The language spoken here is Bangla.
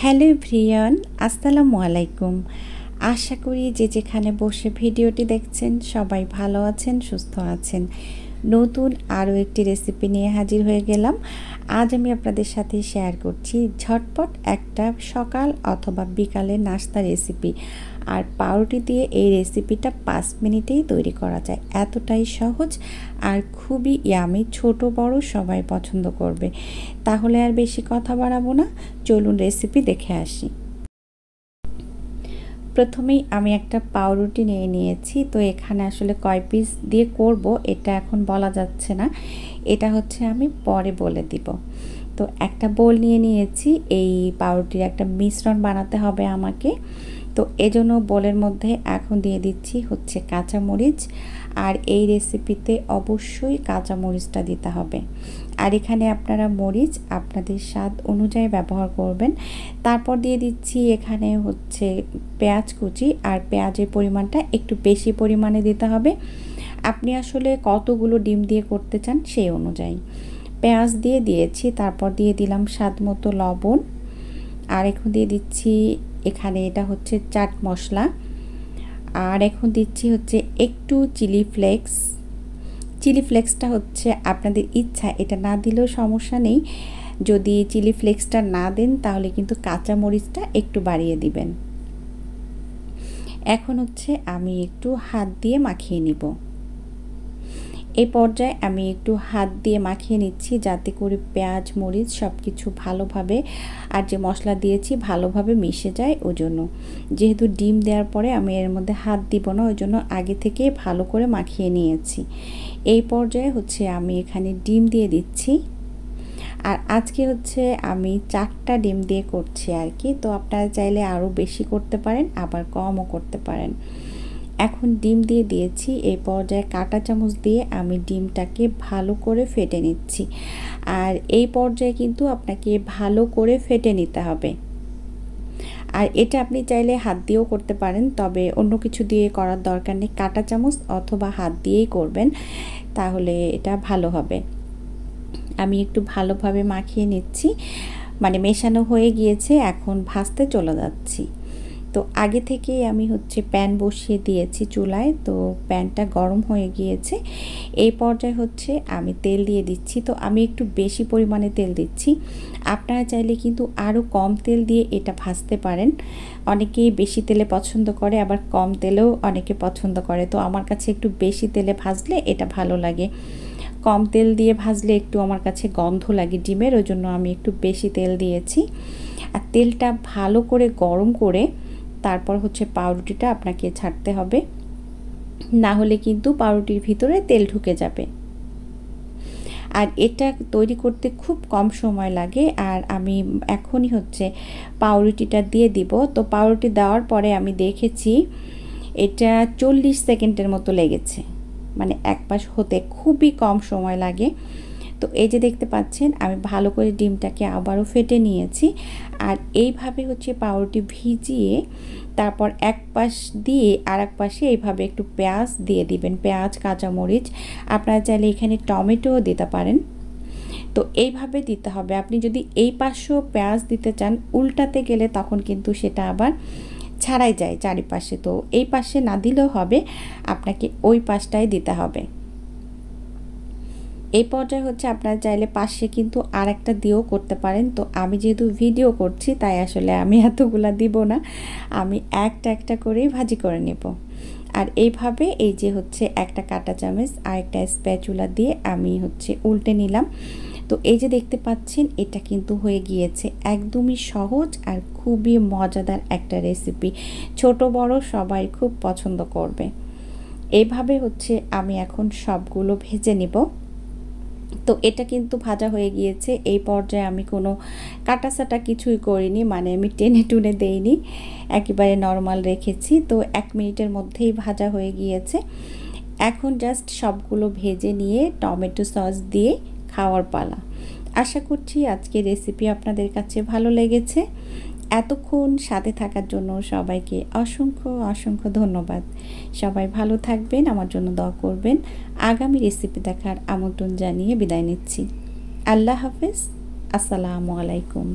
হ্যালো এভরিওয়ান, আসসালামু আলাইকুম। আশা করি যে যেখানে বসে ভিডিওটি দেখছেন সবাই ভালো আছেন, সুস্থ আছেন। নতুন আরও একটি রেসিপি নিয়ে হাজির হয়ে গেলাম। আজ আমি আপনাদের সাথে শেয়ার করছি ঝটপট একটা সকাল অথবা বিকালের নাস্তা রেসিপি। আর পাউরুটি দিয়ে এই রেসিপিটা 5 মিনিটেই তৈরি করা যায়, এতটাই সহজ আর খুবই ইয়ামি, ছোট বড় সবাই পছন্দ করবে। তাহলে আর বেশি কথা বাড়াবো না, চলুন রেসিপি দেখে আসি। প্রথমেই আমি একটা পাউরুটি নিয়ে নিয়েছি। তো এখানে আসলে কয় পিস দিয়ে করব এটা এখন বলা যাচ্ছে না, এটা হচ্ছে আমি পরে বলে দিব। তো একটা বোল নিয়ে নিয়েছি, এই পাউরুটির একটা মিশ্রণ বানাতে হবে আমাকে। তো এজন্য বোলের মধ্যে এখন দিয়ে দিচ্ছি হচ্ছে কাঁচামরিচ, আর এই রেসিপিতে অবশ্যই কাঁচামরিচটা দিতে হবে। আর এখানে আপনারা মরিচ আপনাদের স্বাদ অনুযায়ী ব্যবহার করবেন। তারপর দিয়ে দিচ্ছি এখানে হচ্ছে পেঁয়াজ কুচি, আর পেঁয়াজের পরিমাণটা একটু বেশি পরিমাণে দিতে হবে। আপনি আসলে কতগুলো ডিম দিয়ে করতে চান সেই অনুযায়ী পেঁয়াজ দিয়ে দিয়েছি। তারপর দিয়ে দিলাম স্বাদ মতো লবণ, আর এখন দিয়ে দিচ্ছি এখানে এটা হচ্ছে চাট মশলা, আর এখন দিচ্ছি হচ্ছে একটু চিলি ফ্লেক্স। চিলি ফ্লেক্সটা হচ্ছে আপনাদের ইচ্ছা, এটা না দিলেও সমস্যা নেই। যদি চিলি ফ্লেক্সটা না দেন তাহলে কিন্তু কাঁচা মরিচটা একটু বাড়িয়ে দিবেন। এখন হচ্ছে আমি একটু হাত দিয়ে মাখিয়ে নিব। এই পর্যায়ে আমি একটু হাত দিয়ে মাখিয়ে নিচ্ছি যাতে করে পেঁয়াজ মরিচ সব কিছু ভালোভাবে আর যে মশলা দিয়েছি ভালোভাবে মিশে যায়। ওই জন্য যেহেতু ডিম দেওয়ার পরে আমি এর মধ্যে হাত দিব না, ওই জন্য আগে থেকে ভালো করে মাখিয়ে নিয়েছি। এই পর্যায়ে হচ্ছে আমি এখানে ডিম দিয়ে দিচ্ছি। আর আজকে হচ্ছে আমি 4টা ডিম দিয়ে করছি আর কি। তো আপনারা চাইলে আরও বেশি করতে পারেন, আবার কমও করতে পারেন। এখন ডিম দিয়ে দিয়েছি। এই পর্যায়ে কাঁটা চামচ দিয়ে আমি ডিমটাকে ভালো করে ফেটে নিচ্ছি। আর এই পর্যায়ে কিন্তু আপনাকে ভালো করে ফেটে নিতে হবে। আর এটা আপনি চাইলে হাত দিয়েও করতে পারেন, তবে অন্য কিছু দিয়ে করার দরকার নেই, কাঁটা চামচ অথবা হাত দিয়েই করবেন, তাহলে এটা ভালো হবে। আমি একটু ভালোভাবে মাখিয়ে নিচ্ছি, মানে মেশানো হয়ে গিয়েছে, এখন ভাজতে চলে যাচ্ছি। তো আগে থেকেই আমি হচ্ছে প্যান বসিয়ে দিয়েছি চুলায়। তো প্যানটা গরম হয়ে গিয়েছে। এই পর্যায়ে হচ্ছে আমি তেল দিয়ে দিচ্ছি। তো আমি একটু বেশি পরিমাণে তেল দিচ্ছি, আপনারা চাইলে কিন্তু আরও কম তেল দিয়ে এটা ভাজতে পারেন। অনেকেই বেশি তেলে পছন্দ করে, আবার কম তেলেও অনেকে পছন্দ করে। তো আমার কাছে একটু বেশি তেলে ভাজলে এটা ভালো লাগে, কম তেল দিয়ে ভাজলে একটু আমার কাছে গন্ধ লাগে ডিমের, ওই জন্য আমি একটু বেশি তেল দিয়েছি। আর তেলটা ভালো করে গরম করে তারপর হচ্ছে পাউরুটিটা আপনাকে ছাড়তে হবে, না হলে কিন্তু পাউরুটির ভিতরে তেল ঢুকে যাবে। আর এটা তৈরি করতে খুব কম সময় লাগে। আর আমি এখনই হচ্ছে পাউরুটিটা দিয়ে দিব। তো পাউরুটি দেওয়ার পরে আমি দেখেছি এটা 40 সেকেন্ডের মতো লেগেছে, মানে এক পাশ হতে খুবই কম সময় লাগে। তো এই যে দেখতে পাচ্ছেন আমি ভালো করে ডিমটাকে আবারও ফেটে নিয়েছি। আর এইভাবে হচ্ছে পাউরুটি ভিজিয়ে তারপর এক পাশ দিয়ে আর এক পাশে এইভাবে একটু পেঁয়াজ দিয়ে দিবেন, পেঁয়াজ কাঁচামরিচ, আপনারা চাইলে এখানে টমেটোও দিতে পারেন। তো এইভাবে দিতে হবে। আপনি যদি এই পাশেও পেঁয়াজ দিতে চান উল্টাতে গেলে তখন কিন্তু সেটা আবার ছাড়াই যায় চারিপাশে, তো এই পাশে না দিলেও হবে, আপনাকে ওই পাশটাই দিতে হবে। এই পর্যায়ে হচ্ছে আপনারা চাইলে পাশে কিন্তু আর একটা দিয়েও করতে পারেন। তো আমি যেহেতু ভিডিও করছি তাই আসলে আমি এতগুলা দিব না, আমি একটা একটা করেই ভাজি করে নেব। আর এইভাবে এই যে হচ্ছে একটা কাঁটা চামচ আর একটা স্প্যাচুলা দিয়ে আমি হচ্ছে উল্টে নিলাম। তো এই যে দেখতে পাচ্ছেন এটা কিন্তু হয়ে গিয়েছে। একদমই সহজ আর খুবই মজাদার একটা রেসিপি, ছোট বড় সবাই খুব পছন্দ করবে। এইভাবে হচ্ছে আমি এখন সবগুলো ভেজে নিব। তো এটা কিন্তু ভাজা হয়ে গিয়েছে। এই পর্যায়ে আমি কোনো কাটাসাটা কিছুই করিনি, মানে আমি টেনে টুনে দেইনি, একেবারে নর্মাল রেখেছি। তো 1 মিনিটের মধ্যেই ভাজা হয়ে গিয়েছে। এখন জাস্ট সবগুলো ভেজে নিয়ে টমেটো সস দিয়ে খাওয়ার পালা। আশা করছি আজকের রেসিপি আপনাদের কাছে ভালো লেগেছে। এতক্ষণ সাথে থাকার জন্য সবাইকে অসংখ্য অসংখ্য ধন্যবাদ। সবাই ভালো থাকবেন, আমার জন্য দোয়া করবেন। আগামী রেসিপি দেখার আমন্ত্রণ জানিয়ে বিদায় নিচ্ছি। আল্লাহ হাফেজ, আসসালামু আলাইকুম।